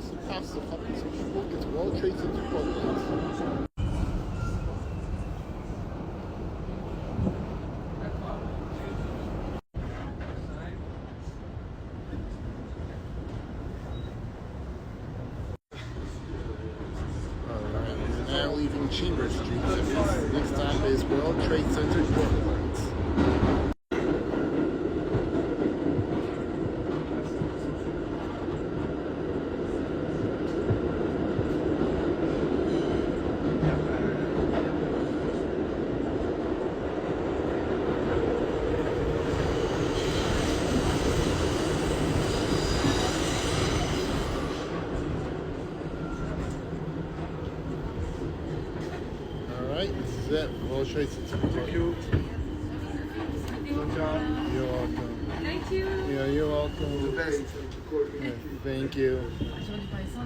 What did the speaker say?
actually passed a couple of people. It's World Trade Center Cortlandt. Alright, we're now leaving Chambers Street. Next stop is World Trade Center Cortlandt. Alright, this is it. World Trade Center. Thank you. You're welcome. Thank you. Yeah, you're welcome. The best. Yeah, thank you. J'aurais dû parler sans